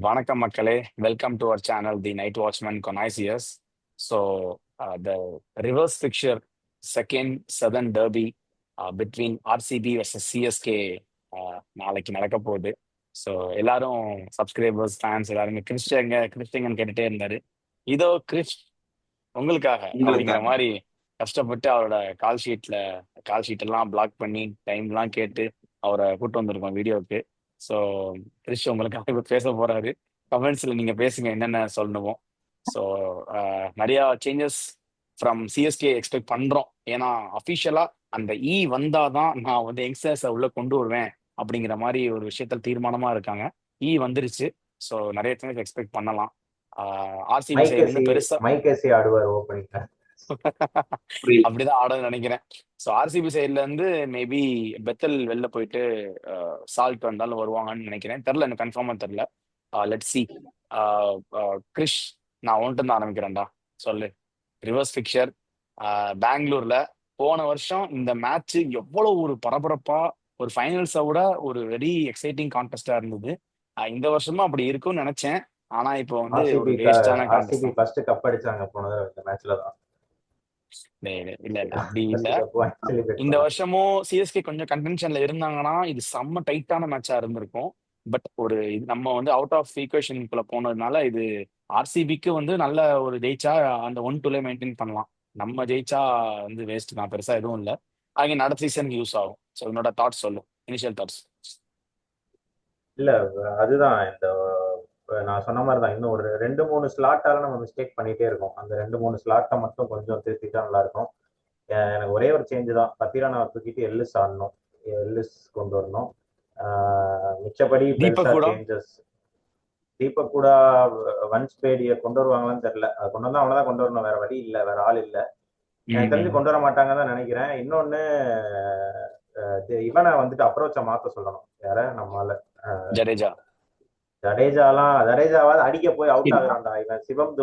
வணக்கம் மக்களே, welcome to our channel the night watchman connoisseurs. So the reverse fixture second southern derby between RCB versus CSK நாளைக்கு நடக்க போகுது. So எல்லாரும் subscribers fans எல்லாருமே கிறிஸ்டியங்கன்னு கேட்டுட்டே இருந்தாரு. இதோ கிறிஸ் உங்களுக்காக அப்படிங்கிற உங்களுக்காக மாதிரி கஷ்டப்பட்டு அவரோட கால் ஷீட் எல்லாம் பிளாக் பண்ணி டைம்லாம் கேட்டு அவரை கூட்டு வந்திருக்கோம் வீடியோவுக்கு. ஸோ கிறிஷ் உங்களுக்காக இப்போ பேச போறாரு. கமெண்ட்ஸ்ல நீங்க பேசுங்க என்னென்ன சொல்லணுமோ. ஸோ நிறைய சேஞ்சஸ் ஃப்ரம் சிஎஸ்கே எக்ஸ்பெக்ட் பண்றோம். ஏன்னா அஃபிஷியலா அந்த வந்தாதான் நான் வந்து யங்ஸ்டர்ஸை உள்ள கொண்டு வருவேன் அப்படிங்கிற மாதிரி ஒரு விஷயத்தில் தீர்மானமா இருக்காங்க. வந்துருச்சு. ஸோ நிறைய சேஞ்சஸ் எக்ஸ்பெக்ட் பண்ணலாம். ஆர்சிபி சைடு இருந்து பெருசா மைக்கேசி ஆடுவார் ஓப்பனிங்ல. புரியுது. அப்படிதான் ஆடுன்னு நினைக்கிறேன். ஸோ ஆர்சிபி சைட்ல இருந்து மேபி பெத்தல் வெளில போயிட்டு சால்ட் வந்தாலும் வருவாங்கன்னு நினைக்கிறேன். தெரில, எனக்கு கன்ஃபார்மா தெரில. Let see. கிரிஷ், நான் உன்ட்டு தான் ஆரம்பிக்கிறேன்டா. சொல்லு. ரிவர்ஸ் பிக்சர் பெங்களூர்ல போன வருஷம் இந்த மேட்ச் எவ்வளவு ஒரு பரபரப்பா ஒரு ஃபைனல்ஸை விட ஒரு வெரி எக்ஸைட்டிங் கான்டெஸ்டா இருந்தது. இந்த வருஷமும் அப்படி இருக்கும்னு நினைச்சேன். ஆனா இப்போ வந்து ஒரு வேஸ்டான ஆர்சிபி ஃபர்ஸ்ட் கப் அடிச்சாங்க போன தடவை இந்த மேட்ச்ல தான். இல்ல அப்படி இல்ல. இந்த இந்த வருஷமும் சிஎஸ்கே கொஞ்சம் கன்டென்ஷன்ல இருந்தாங்கன்னா இது செம்ம டைட்டான மேட்சா இருந்திருக்கும். பட் ஒரு இது நம்ம வந்து அவுட் ஆஃப் ஈக்குவேஷனுக்குள்ள போனதுனால இது ஆர்சிபிக்கு வந்து நல்ல ஒரு ஜெயிச்சா அந்த 1-2 மெயின்டைன் பண்ணலாம். நம்ம ஜெயிச்சா வந்து வேஸ்ட் தான், பெருசா எதுவும் இல்லை. அவங்க அடுத்த சீசனுக்கு யூஸ் ஆகும். ஸோ என்னோட தாட்ஸ் சொல்லு, இனிஷியல் தாட்ஸ். இல்ல அதுதான் இந்த நான் சொன்ன மாதிரி தான். இன்னும் ஒரு 2-3 ஸ்லாட்டால நம்ம மிஸ்டேக் பண்ணிட்டே இருக்கோம். அந்த 2-3 ஸ்லாட்டை மட்டும் கொஞ்சம் திருத்திட்டா நல்லா இருக்கும். எனக்கு ஒரே ஒரு சேஞ்ச் தான், பத்திரானா தூக்கிட்டு எல்லிஸ் ஆடணும், எல்லிஸ் கொண்டு வரணும். மிச்சப்படி பெருசா சேஞ்சஸ். தீபக் கூட வன்ஸ் பேடியை கொண்டு வருவாங்களான்னு தெரியல. அது கொண்டு வந்தா அவ்வளவுதான் கொண்டு வரணும், வேற வழி இல்லை, வேற ஆள் இல்லை. எனக்கு தெரிஞ்சு கொண்டு வர மாட்டாங்கன்னு தான் நினைக்கிறேன். இன்னொன்னு இவனை வந்துட்டு அப்ரோச்சை மாத்த சொல்லணும். யார நம்மால ஜடேஜாவாவது அடிக்க போய் அவுட் ஆகுறான்டா இவன். சிவம்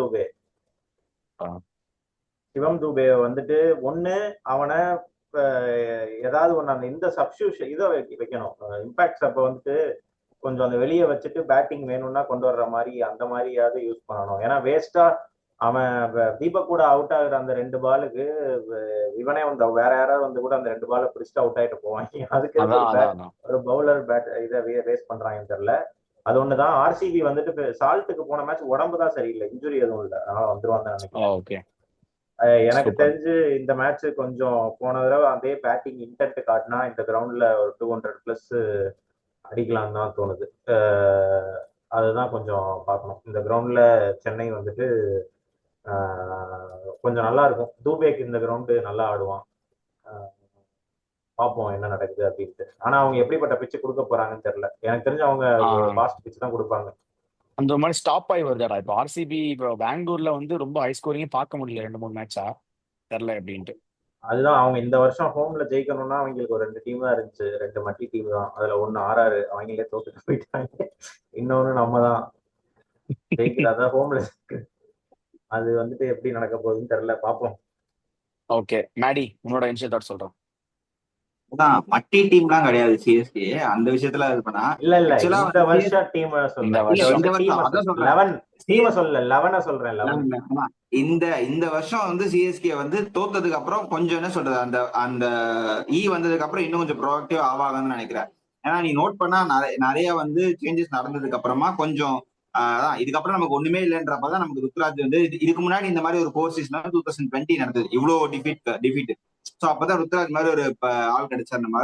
தூபே வந்துட்டு ஒண்ணு அவனை ஏதாவது ஒண்ணு அந்த இந்த சப்ஸ்டியூஷன் இதை வைக்கணும். இம்பாக்ட்ஸ் அப்ப வந்துட்டு கொஞ்சம் அந்த வெளியே வச்சுட்டு பேட்டிங் வேணும்னா கொண்டு வர்ற மாதிரி அந்த மாதிரியாவது யூஸ் பண்ணணும். ஏன்னா வேஸ்டா அவன் தீபக் கூட அவுட் ஆகுற அந்த 2 பாலுக்கு இவனே வந்து வேற யாராவது வந்து கூட அந்த 2 பாலை பிடிச்சிட்டு அவுட் ஆயிட்டு போவாங்க. அதுக்கு ஒரு பவுலர் இதை வேஸ்ட் பண்றாங்கன்னு தெரியல. அது ஒண்ணுதான். ஆர்சிபி வந்துட்டு சால்ட்டுக்கு போன மேட்ச் உடம்பு தான் சரியில்லை, இன்ஜுரி எதுவும் இல்லை, அதனால வந்துருவாங்க நினைக்கிறேன். எனக்கு தெரிஞ்சு இந்த மேட்ச் கொஞ்சம் போன தடவை அதே பேட்டிங் இன்டென்ட் காட்டினா இந்த கிரவுண்ட்ல ஒரு 200+ அடிக்கலாம் தான் தோணுது. அதுதான் கொஞ்சம் பார்க்கணும். இந்த கிரவுண்ட்ல சென்னை வந்துட்டு கொஞ்சம் நல்லா இருக்கும். தூபேக்கு இந்த கிரவுண்டு நல்லா ஆடுவான். பார்ப்போம் என்ன நடக்குது அப்படின்ட்டு. ஆனா அவங்க எப்படிப்பட்ட பிச்சு கொடுக்க போறாங்கன்னு தெரியல. எனக்கு தெரிஞ்சு அவங்க ஃபாஸ்ட் பிச் தான் கொடுப்பாங்க. அந்த மாதிரி ஸ்டாப் ஆகி வருதாடா இப்போ ஆர்சிபி. இப்போ பெங்களூர்ல வந்து ரொம்ப ஹை ஸ்கோரிங்கே பார்க்க முடியல 2-3 மேட்சா. தெரியல அப்படின்ட்டு. அதுதான் அவங்க இந்த வருஷம் ஹோம்ல ஜெயிக்கணும்னா அவங்களுக்கு ஒரு 2 டீம் தான் இருந்துச்சு, 2 மட்டி டீம் தான். அதுல ஒண்ணு ஆர்ஆர், அவங்களே தோத்துட்டு போயிட்டாங்க. இன்னொன்னு நம்ம தான் ஜெயிக்கிறதா ஹோம்ல. அது வந்துட்டு எப்படி நடக்க போகுதுன்னு தெரியல, பார்ப்போம். ஓகே மேடி, உன்னோட இனிஷியல் தாட் சொல்றோம். மட்டி டீம்லாம் கிடையாது சிஎஸ்கே அந்த விஷயத்துல. இது பண்ணா இல்ல இந்த வருஷம் டீம் இந்த வருஷம் வந்து சிஎஸ்கே வந்து தோத்ததுக்கு அப்புறம் கொஞ்சம் என்ன சொல்றது, அந்த வந்ததுக்கு அப்புறம் இன்னும் கொஞ்சம் ப்ரோஆக்டிவ் ஆவாங்கன்னு நினைக்கிறேன். ஏன்னா நீ நோட் பண்ணா நிறைய வந்து சேஞ்சஸ் நடந்ததுக்கு அப்புறமா கொஞ்சம் இதுக்கப்புறம் நமக்கு ஒண்ணுமே இல்லைன்றப்பதான் நமக்கு ருத்ராஜ் வந்து இதுக்கு முன்னாடி இந்த மாதிரி ஒரு 4 சீசன் 2020 நடந்தது, இவ்வளவு டிஃபீட். ஸோ அப்பதான் ருத்ராஜ் மாதிரி ஒரு ஆள் கிடைச்சார். நம்ம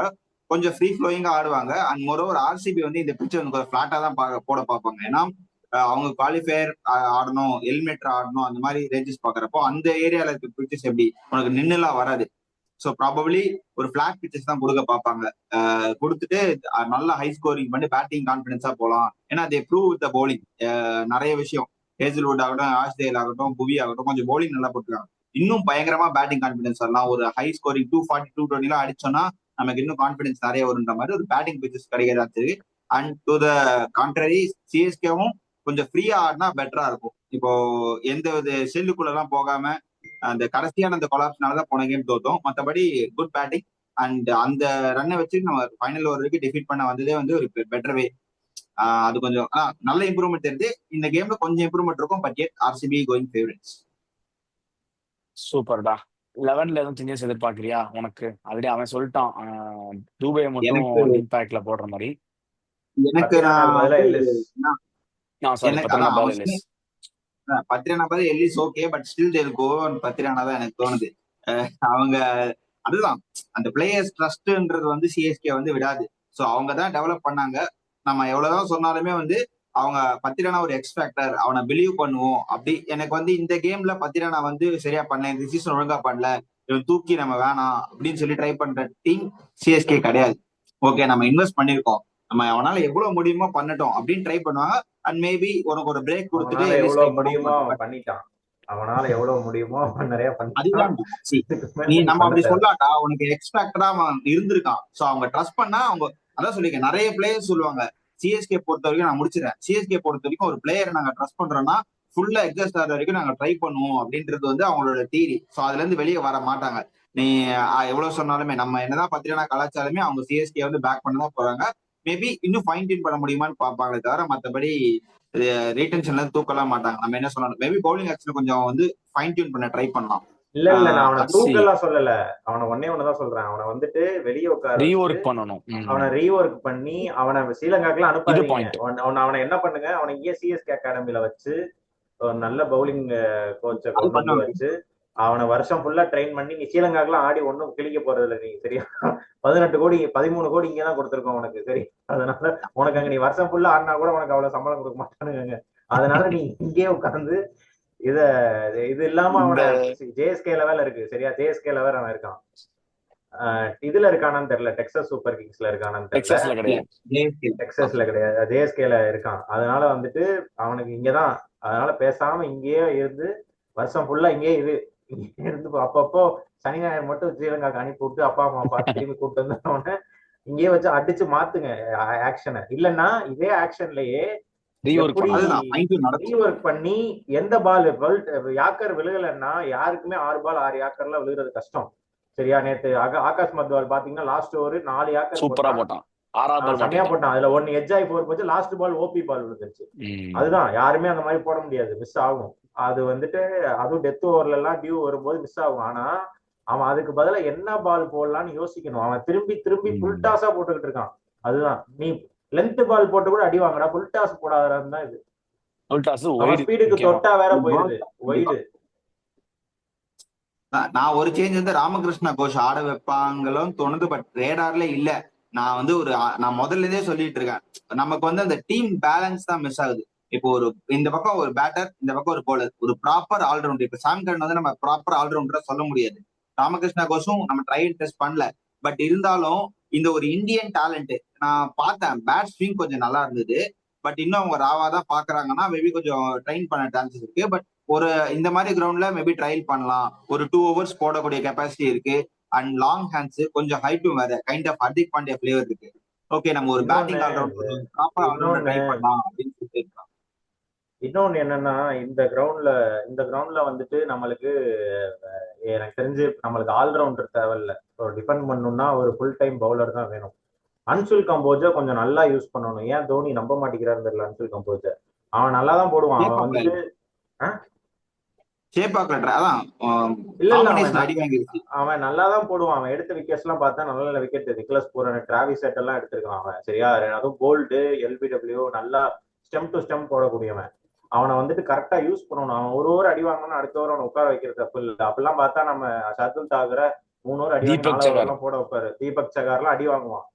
கொஞ்சம் ஃப்ரீ ஃப்ளோயிங்கா ஆடுவாங்க. அண்ட் மோரோவர் ஆர்சிபி வந்து இந்த பிச்சை வந்து ஃபிளாட்டா தான் போட பார்ப்பாங்க. ஏன்னா அவங்க குவாலிஃபயர் ஆடணும், எலிமினேட்டர் ஆடணும், அந்த மாதிரி ரேஞ்சஸ் பாக்குறப்போ அந்த ஏரியால இருக்க பிச்சஸ் எப்படி உனக்கு நின்னுலாம் வராது. ஸோ ப்ராபபிளி ஒரு பிளாட் பிச்சஸ் தான் கொடுக்க பார்ப்பாங்க. கொடுத்துட்டு நல்லா ஹை ஸ்கோரிங் பண்ணி பேட்டிங் கான்பிடன்ஸா போகலாம். ஏன்னா தே ப்ரூவ் வித் பவுலிங் நிறைய விஷயம். ஹேசல்வுட் ஆகட்டும், ஆஷ்தேல் ஆகட்டும், புவி ஆகட்டும், கொஞ்சம் பவுலிங் நல்லா போட்டுருக்காங்க. இன்னும் பயங்கரமா பேட்டிங் கான்பிடன்ஸ் வரலாம். ஒரு ஹை ஸ்கோரிங் 240 220 எல்லாம் அடிச்சோம்னா நமக்கு இன்னும் கான்பிடன்ஸ் நிறைய வருன்ற மாதிரி ஒரு பேட்டிங் பிச்சஸ் கிடைக்கிறதா தெரியுது. அண்ட் டு த கான்ட்ரரி சிஎஸ்கேவும் கொஞ்சம் ஃப்ரீயா ஆடினா பெட்டரா இருக்கும். இப்போ எந்த ஒரு செல்லுக்குள்ள எல்லாம் போகாம அந்த கடைசியான அந்த கொலாப்ஸ்னாலதான் போன கேம் தோத்தோம். மற்றபடி குட் பேட்டிங். அண்ட் அந்த ரன்னை வச்சு நம்ம ஃபைனல் ஓவர் வரைக்கும் டிஃபீட் பண்ண வந்ததே வந்து ஒரு பெட்டர் வே. அது கொஞ்சம் நல்ல இம்ப்ரூவ்மெண்ட் தெரியுது. இந்த கேம்ல கொஞ்சம் இம்ப்ரூவ்மெண்ட் இருக்கும். But yet RCB going favourites. சூப்பர்டா. 11ல எதுவும் சேஞ்சஸ் எதிர்பார்க்கறியா? உனக்கு ஆல்ரெடி அவன் சொல்லிட்டான், தூபே மட்டும் எனக்கு இம்பாக்ட்ல போடுற மாதிரி. எனக்கு பத்திரனாக்கு நான் பதிலா வந்து எல்லிஸ். சாரி, எனக்கு பத்திரனா அதான் பதில் அவன் எல்லிஸ். பத்ரியானா பதில் எல்லிஸ் ஓகே, பட் ஸ்டில் தேல் கோ பத்ரியானா தான் எனக்கு தோணுது. அவங்க அதுதான் அந்த பிளேயர்ஸ் ட்ரஸ்ட்ன்றது வந்து சிஎஸ்கே வந்து விடாது. ஸோ அவங்க தான் டெவலப் பண்ணாங்க. நம்ம எவ்வளவுதான் சொன்னாலுமே வந்து அவங்க பத்திரானா ஒரு எக்ஸ்பேக்டர், அவனை பிலீவ் பண்ணுவோம் அப்படி. எனக்கு வந்து இந்த கேம்ல பத்திரானா வந்து சரியா பண்ணல, இந்த சீசன் ஒழுங்கா பண்ணல, இவன் தூக்கி நம்ம வேணாம் அப்படின்னு சொல்லி ட்ரை பண்ற டீம் சிஎஸ்கே கிடையாது. ஓகே, நம்ம இன்வெஸ்ட் பண்ணிருக்கோம், நம்ம அவனால எவ்வளவு முடியுமோ பண்ணட்டும் அப்படின்னு ட்ரை பண்ணுவாங்க. அண்ட் மேபி உனக்கு ஒரு பிரேக் கொடுத்துட்டு அவனால எல்லிஸ் ட்ரை எவ்வளவு முடியுமோ பண்ணுவோம். அவன் பண்ணிட்டான். அவனால எவ்வளவு முடியுமோ அவன் நிறைய பண்ணிட்டான். அதுதான் இதுக்கு மேல நீ நீ நம்ம பண்ண அப்படி தேவை. சொல்லாட்டா உனக்கு எக்ஸ்பெக்டடா அவன் இருந்திருக்கான். சோ அவங்க ட்ரஸ்ட் பண்ணா அவங்க அதான் சொல்லிருக்கேன். நிறைய பிளேயர்ஸ் சொல்லுவாங்க சிஎஸ்கே பொறுத்த வரைக்கும், நான் முடிச்சிடறேன், சிஎஸ்கே பொறுத்த வரைக்கும் ஒரு பிளேயரை நாங்க ட்ரஸ்ட் பண்றோம்னா ஃபுல்லா எக்ஸாஸ்ட் ஆகிற வரைக்கும் நாங்க ட்ரை பண்ணுவோம் அப்படின்றது வந்து அவங்களோட தியரி. சோ அதுல இருந்து வெளியே வர மாட்டாங்க. நீ எவ்வளவு சொன்னாலுமே, நம்ம என்னதான் பத்திரிகா கலாச்சாரமே, அவங்க சிஎஸ்கே வந்து பேக் பண்ண தான் போறாங்க. மேபி இன்னும் ஃபைன் டியூன் பண்ண முடியுமான்னு பார்ப்பாங்களே தவிர மற்றபடி ரீடென்ஷன்ல தூக்கலாம் மாட்டாங்க. நம்ம என்ன சொல்லணும், மேபி பவுலிங் ஆக்ஷன் கொஞ்சம் வந்து ஃபைன் டியூன் பண்ண ட்ரை பண்ணலாம். இல்ல நான் அவனை சி தூக்கெல்லாம் சொல்லல. அவனை ஒன்னேதான் சொல்றேன். அவனை வந்துட்டு வெளியே உட்கார வச்சு ரீஒர்க் பண்ணணும். அவனை ரீஒர்க் பண்ணி அவனை ஸ்ரீலங்காக்கெல்லாம் இது அனுப்பாதீங்க. பாயிண்ட். அவனை என்ன பண்ணுங்க, அவனை இங்கே சிஎஸ்கே அகாடமில வச்சு ஒரு நல்ல பவுலிங் கோச்சை அது கொண்டு வந்து பண்ணுவாங்க. வச்சு அவனை வருஷம் ஃபுல்லா ட்ரெயின் பண்ணி, நீ ஸ்ரீலங்காக்கெல்லாம் ஆடி ஒன்றும் கிழிக்க போறது இல்லை நீ, சரியா? 18 கோடி 13 கோடி இங்கே தான் கொடுத்துருக்கோம் உனக்கு, சரி? அதனால உனக்கு அங்க நீ வருஷம் ஃபுல்லா ஆடினா கூட உனக்கு அவ்வளவு சம்பளம் கொடுக்க மாட்டானுங்க. அதனால நீ இங்கே உட்காந்து இத இது இல்லாம இந்த அவனை ஜேஎஸ்கே லெவல் இருக்கு, சரியா? ஜேஎஸ்கே லெவல் அவன் இருக்கான். இதுல இருக்கானான்னு தெரியல, டெக்சாஸ் சூப்பர் கிங்ஸ்ல இருக்கானான்னு தெரியல. டெக்சாஸ்ல கிடையாது. டெக்சாஸ்ல கிடையாது, ஜேஎஸ்கேல இருக்கான். அதனால வந்துட்டு அவனுக்கு இங்கதான், அதனால பேசாம இங்கேயே இருந்து வருஷம் ஃபுல்லா இங்கே இருந்து அப்பப்போ சனி ஞாயிறு மட்டும் ஸ்ரீலங்காக்கு அனுப்பி விட்டு அப்பா அம்மா பார்த்து திரும்பி கூப்பிட்டு வந்து அவனை இங்கேயே வச்சு அடிச்சு மாத்துங்க ஆக்ஷனை. இல்லைன்னா இதே ஆக்ஷன்லயே எப்படி ரீஒர்க் பண்ணி எந்த பால் யாக்கர் விழுகலன்னா யாருக்குமே 6 பால் 6 யாக்கர்லாம் விழுகிறது கஷ்டம், சரியா? நேத்து ஆகாஷ் மத்வால் பாத்தீங்கன்னா லாஸ்ட் ஓவர் 4 யாக்கர் சூப்பரா போட்டான், செம்மையா போட்டான். அதுல 1 எட்ஜ் ஆகி போச்சு, லாஸ்ட் பால் ஓபி பால் விழுந்துருச்சு. அதுதான் யாருமே அந்த மாதிரி போட முடியாது, மிஸ் ஆகும். அது வந்துட்டு அதுவும் டெத் ஓவர்ல எல்லாம் டியூ வரும்போது மிஸ் ஆகும். ஆனா அவன் அதுக்கு பதிலா என்ன பால் போடலாம்னு யோசிக்கணும். அவன் திரும்பி திரும்பி ஃபுல் டாஸா போட்டுக்கிட்டு இருக்கான். அதுதான், நீ லென்த் பால் போட்டு கூட அடி வாங்கடா, ஃபுல் டாஸ் போடாதான் தான் இது. அவன் ஸ்பீடுக்கு தொட்டா வேற போயிடுது ஒயிடு. நான் ஒரு சேஞ்ச் வந்து ராமகிருஷ்ணா கோஷ் ஆட வைப்பாங்களும் தோணுது, பட் ரேடார்ல இல்ல. நான் வந்து நான் முதல்ல இருந்தே சொல்லிட்டு இருக்கேன், நமக்கு வந்து அந்த டீம் பேலன்ஸ் தான் மிஸ் ஆகுது. இப்போ இந்த பக்கம் ஒரு பேட்டர், இந்த பக்கம் ஒரு போலர், ஒரு ப்ராப்பர் ஆல்ரவுண்டர். இப்ப சாம் கரன் வந்து நம்ம ப்ராப்பர் ஆல்ரவுண்டரா சொல்ல முடியாது. ராமகிருஷ்ணா கோஷும் நம்ம ட்ரையல் டெஸ்ட் பண்ணல. பட் இருந்தாலும் இந்த ஒரு இந்தியன் டேலண்ட் நான் பார்த்தேன். பேட் ஸ்விங் கொஞ்சம் நல்லா இருந்தது. பட் இன்னும் அவங்க ராவா தான் பாக்குறாங்கன்னா மேபி கொஞ்சம் ட்ரைன் பண்ண சான்சஸ் இருக்கு. பட் ஒரு இந்த மாதிரி கிரவுண்ட்ல மேபி ட்ரையல் பண்ணலாம். ஒரு 2 overs போடக்கூடிய கெப்பாசிட்டி இருக்கு. அண்ட் லாங் ஹேண்ட்ஸ், கொஞ்சம் ஹைட்டும் வேற, kind of Hardik Pandya flavour இருக்கு. ஓகே, நம்ம ஒரு batting allrounder, proper allrounder try பண்ணலாம் அப்படின்னு சொல்லிட்டு இருக்கான். இன்னொன்னு என்னன்னா, இந்த கிரவுண்ட்ல வந்துட்டு நம்மளுக்கு எனக்கு தெரிஞ்சு நம்மளுக்கு ஆல்ரவுண்டர் தேவையில்ல. டிஃபெண்ட் பண்ணணும்னா ஒரு ஃபுல் டைம் பவுலர் தான் வேணும். அன்சுல் கம்போஜை கொஞ்சம் நல்லா யூஸ் பண்ணணும். ஏன் தோனி நம்ப மாட்டேங்கிறாரு தெரியல அன்சுல் கம்போஜை. அவன் நல்லா தான் போடுவான். அவன் வந்துட்டு அவன் நல்லா தான் போடுவான். அவன் எடுத்த விக்கெட்ஸ் எல்லாம் பார்த்தா நல்ல நல்ல wicket, Nicholas Pooran, Travis head எல்லாம் எடுத்திருக்கான் அவன், சரியா? அதுவும் கோல்டு, எல்பிடபிள்யூ நல்லா ஸ்டெம் டு ஸ்டெம் போடக்கூடியவன். அவனை வந்துட்டு கரெக்டா யூஸ் பண்ணணும். அவன் ஒரு ஓவர் அடி வாங்கணும், அடுத்த ஓவர் அவனை உட்கார வைக்கிறது தப்பு இல்லை. அப்பெல்லாம் பார்த்தா நம்ம ஷர்துல் தாகரை 3 ஓவர் அடி வாங்கி 4 ஓவர்லாம் போட வைப்பாரு. தீபக் சகார்லாம் அடி வாங்குவான்.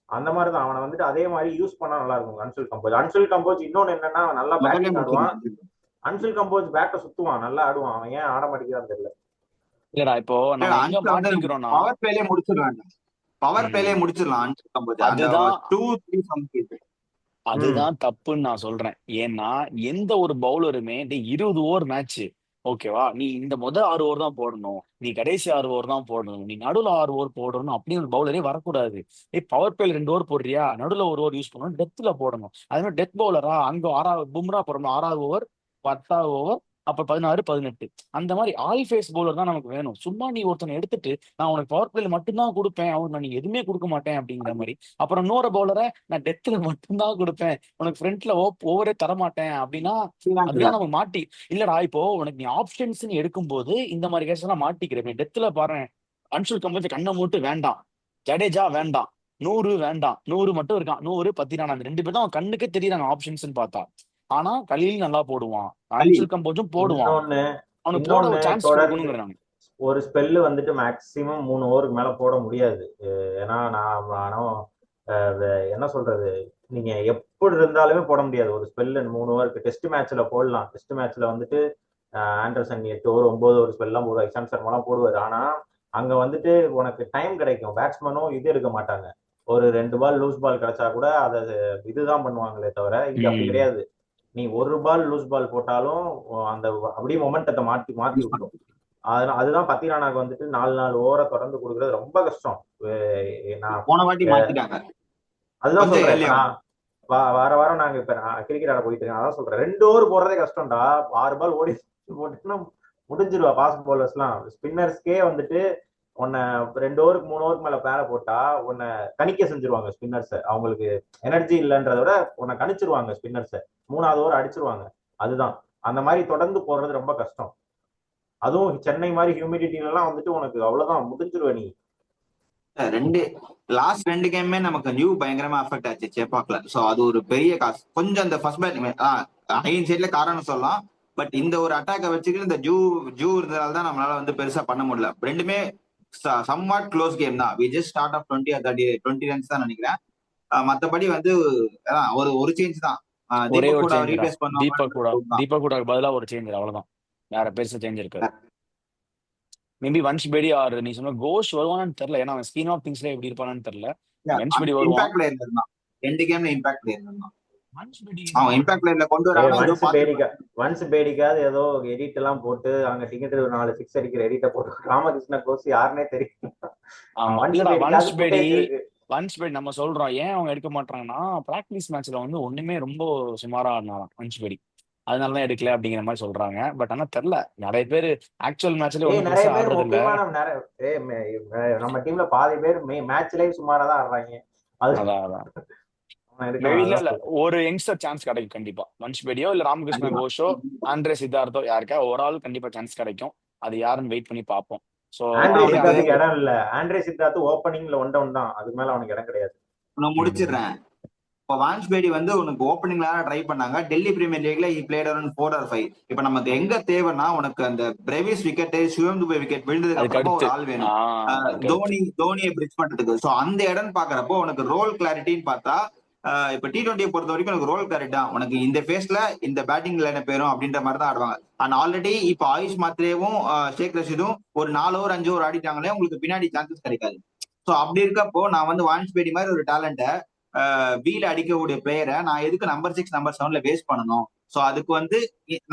அந்த மாதிரிதான் அவனை வந்துட்டு அதே மாதிரி யூஸ் பண்ணா நல்லா இருக்கும் அன்சுல் கம்போஜ். இன்னொன்னு என்னன்னா, நல்லா பேட்டிங் ஆடுவான். அன்சுல் கம்போஜ் பேட்டை சுத்துவான், நல்லா ஆடுவான். அவன் ஏன் ஆட மாட்டேங்கிறான்னு தெரியல. இல்லடா, இப்போ நம்ம எங்க மாட்டிக்கிறோம்னா பவர் பிளேலே முடிச்சிடலாம் அன்சுல் கம்போஜ். அதுதான் தப்புன்னு நான் சொல்றேன். ஏன்னா எந்த ஒரு பவுலருமே 20 ஓவர் மேட்ச், ஓகேவா? நீ இந்த 6 ஓவர் தான் போடணும், நீ கடைசி 6 ஓவர் தான் போடணும், நீ நடுவில் 6 ஓவர் போடணும் அப்படின்னு ஒரு பவுலரே வரக்கூடாது. பவர் பிளேல 2 ஓவர் போடுறியா, நடுவில் 1 ஓவர் யூஸ் பண்ணணும், டெத்ல போடணும். அது மாதிரி டெத் பவுலரா அங்க 6 பும்ரா போடணும், 6வது ஓவர் 10வது ஓவர் அப்ப 16, 18 அந்த மாதிரி ஆல் ஃபேஸ் பவுலர் தான் நமக்கு வேணும். சும்மா நீ ஒருத்தனை எடுத்துட்டு நான் உனக்கு பவர் பிளேல மட்டும்தான் கொடுப்பேன், அவன் நான் நீ எதுவுமே கொடுக்க மாட்டேன் அப்படிங்கிற மாதிரி. அப்புறம் இன்னொரு பவுலரை நான் டெத்துல மட்டும்தான் கொடுப்பேன், உனக்கு ஃப்ரண்ட்ல ஓவரே தர மாட்டேன் அப்படின்னா ஸ்ரீலங்கா அதெல்லாம் நம்ம மாட்டி இல்லடா. இப்போ உனக்கு நீ ஆப்ஷன்ஸ் எடுக்கும்போது இந்த மாதிரி கேஸ் எல்லாம் மாட்டிக்கிறேன். டெத்துல பாரு, அன்சுல் கம்பெனி கண்ணை மூட்டு வேண்டாம், ஜடேஜா வேண்டாம், 100 வேண்டாம், 100 மட்டும் இருக்கான், 100 பத்திரான், அந்த 2 பேர் தான் அவன் கண்ணுக்கே தெரியுறாங்க ஆப்ஷன்ஸ் பார்த்தா. ஆனா கலீல் நல்லா போடுவான், களி. அன்சுல் கம்போஜும் போடுவான். இன்னொன்னு அவனுக்கு போட இன்னொன்னு ஒரு சான்ஸ் தொடர்ந்து கொடுக்கணுங்கிற நான். ஒரு ஸ்பெல்லு வந்துட்டு மேக்சிமம் 3 ஓவருக்கு மேல போட முடியாது. ஏன்னா நான் என்ன சொல்றது, நீங்க எப்படி இருந்தாலுமே போட முடியாது ஒரு ஸ்பெல்லு 3 ஓவருக்கு. டெஸ்ட் மேட்ச்ல போடலாம், டெஸ்ட் மேட்ச்ல வந்துட்டு ஆண்டர்சன் 8 ஓவர் 9 ஓவர் ஸ்பெல்லாம் போடுவார், இஷாந்த் சர்மாலாம் போடுவார். ஆனா அங்க வந்துட்டு உனக்கு டைம் கிடைக்கும், பேட்ஸ்மேனும் இது எடுக்க மாட்டாங்க. ஒரு 2 பால் லூஸ் பால் கிடைச்சா கூட அதை இதுதான் பண்ணுவாங்களே தவிர, இங்க அப்படி கிடையாது. நீ ஒரு பால் லூஸ் பால் போட்டாலும் அந்த அப்படியே மொமெண்டத்தை மாத்தி மாத்தி விட்டுரும். அதுதான் பத்திரானாக்கு வந்துட்டு 4 ஓவரை தொடர்ந்து கொடுக்கறது ரொம்ப கஷ்டம். நான் போன வாட்டி மாத்திட்டாங்க. அதுதான் கொஞ்சம் சொல்றேன். early-ஆ. வார வாரம் நாங்க இப்ப கிரிக்கெட் ஆட போயிட்டு இருக்கேன், அதான் சொல்றேன் 2 ஓவர் போடுறதே கஷ்டம்டா. 6 பால் ஓடி போட்டுன்னா முடிஞ்சிருவா. ஃபாஸ்ட் பவுலர்ஸ் எல்லாம், ஸ்பின்னர்ஸ்க்கே வந்துட்டு உன்னை 2 ஓவருக்கு 3 ஓவருக்கு மேல பேர போட்டா உன்னை கணிக்க செஞ்சிருவாங்க ஸ்பின்னர்ஸ். அவங்களுக்கு எனர்ஜி இல்லைன்றத விட உன்னை கணிச்சிருவாங்க ஸ்பின்னர்ஸ். 3வது ஓவர் அடிச்சிருவாங்க. அதுதான் அந்த மாதிரி தொடர்ந்து போடுறது ரொம்ப கஷ்டம். அதுவும் சென்னை மாதிரி ஹியூமிடிட்டில எல்லாம் வந்துட்டு உனக்கு அவ்வளவுதான், முடிஞ்சிருவ நீ. லாஸ்ட் 2 கேமுமே நமக்கு நியூ பயங்கரமா அஃபெக்ட் ஆச்சு சேப்பாக்ல. சோ அது ஒரு பெரிய காசு. கொஞ்சம் அந்த ஃபர்ஸ்ட் பேட் ஹைன் சைட்ல காரணம் சொல்லலாம். பட் இந்த ஒரு அட்டாக்கை வச்சுக்கிட்டு இந்த ஜூ இருந்ததால தான் நம்மளால வந்து பெருசா பண்ண முடியல. ரெண்டுமே சம்வாட் க்ளோஸ் கேம் தான். We just start off 20 or 20 runs தான் நினைக்கிறேன். மத்தபடி வந்து ஒரு சேஞ்ச் தான். ஒரே தீபக் ஒரு கூட சேஞ்ச் ரீப்ளேஸ் தீபக் கூட பதிலா ஒரு சேஞ்ச், அவ்வளவுதான். வேற பெருசா சேஞ்ச் இருக்காது. மேபி வன்ஷ் பேடி ஆர் நீ சொன்ன கோஷ் வருவானு தெரியல, ஏன்னா அவன் ஸ்கீன் ஆஃப் திங்ஸ்ல எப்படி இருப்பானு தெரியல. வன்ஷ் பேடி வருவான். இம்பாக்ட் பிளேயர் இருந்தான். 2 கேம்ல இம்பாக்ட் பிளேயர் இருந்தான். வன்ஷ் பேடி அவன் இம்பாக்ட் பிளேயர்ல கொண்டு வராங்க. ஒன்ஸ் பேடிக்காவது ஏதோ எடிட் எல்லாம் போட்டு அங்க டிக்கெட் 4 6 அடிக்கிற எடிட்ட போட்டு ராமகிருஷ்ண கோஸ் யாருன்னே தெரியும். வன்ஷ் பேடி நம்ம சொல்றோம் ஏன் அவங்க எடுக்க மாட்டாங்கன்னா, பிராக்டிஸ் மேட்ச்ல வந்து ஒண்ணுமே ரொம்ப சுமாரா ஆடினாராம் வன்ஷ் பேடி, அதனாலதான் எடுக்கல அப்படிங்கிற மாதிரி சொல்றாங்க. பட் ஆனா தெரியல, நிறைய பேர் ஆக்சுவல் மேட்ச்ல நிறைய பேர் நம்ம டீம்ல பாதி பேர் மேட்ச்லயே சுமாரா தான் ஆடுறாங்க. அதான் இல்ல ஒரு யங்ஸ்டர் சான்ஸ் கிடைக்கும் கண்டிப்பா. வன்ஷ் பேடியோ இல்ல ராமகிருஷ்ண கோஷோ ஆண்ட்ரே சித்தார்த்தோ யாருக்கா ஒரு ஆள் கண்டிப்பா சான்ஸ் கிடைக்கும். அது யாருன்னு வெயிட் பண்ணி பார்ப்போம். சோ இடம் இல்ல, ஆண்ட்ரே சித்தார்த் ஓப்பனிங்ல ஒன் டவுன் தான், அதுக்கு மேல அவனுக்கு இடம் கிடையாது. நான் முடிச்சிடுறேன். இப்போ வான்ஷ் பேடி வந்து உனக்கு ஓப்பனிங்ல ட்ரை பண்ணாங்க. டெல்லி பிரீமியர் லீக்ல ஹி பிளேட் அரௌண்ட் 4 or 5. இப்ப நமக்கு எங்க தேவைன்னா உனக்கு அந்த Brevis wicket, Shivam Dube wicket விழுந்ததுக்கு அப்புறமா ஒரு ஆள் வேணும் தோனியை பிரிட்ஜ் பண்றதுக்கு. சோ அந்த இடம் பாக்குறப்போ உனக்கு ரோல் கிளாரிட்டின்னு பார்த்தா இப்ப T20 பொறுத்த வரைக்கும் உனக்கு ரோல் கிளாரிட்டி தான். உனக்கு இந்த ஃபேஸ்ல இந்த பேட்டிங் லைன் பேரும் அப்படின்ற மாதிரி தான் ஆடுவாங்க. அண்ட் ஆல்ரெடி இப்ப ஆயுஷ் மாத்ரேவும் ஷேக் ரஷீதும் ஒரு 4 ஓவர் 5 ஓவர் ஆடிட்டாங்களே, உங்களுக்கு பின்னாடி சான்சஸ் கிடைக்காது. சோ அப்படி இருக்கப்போ நான் வந்து வான்ஷ் பேடி மாதிரி ஒரு டேலண்ட்டை வீல அடிக்கக்கூடிய பிளேயரை நான் எதுக்கு நம்பர் 6 நம்பர் 7ல வேஸ்ட் பண்ணணும்? சோ அதுக்கு வந்து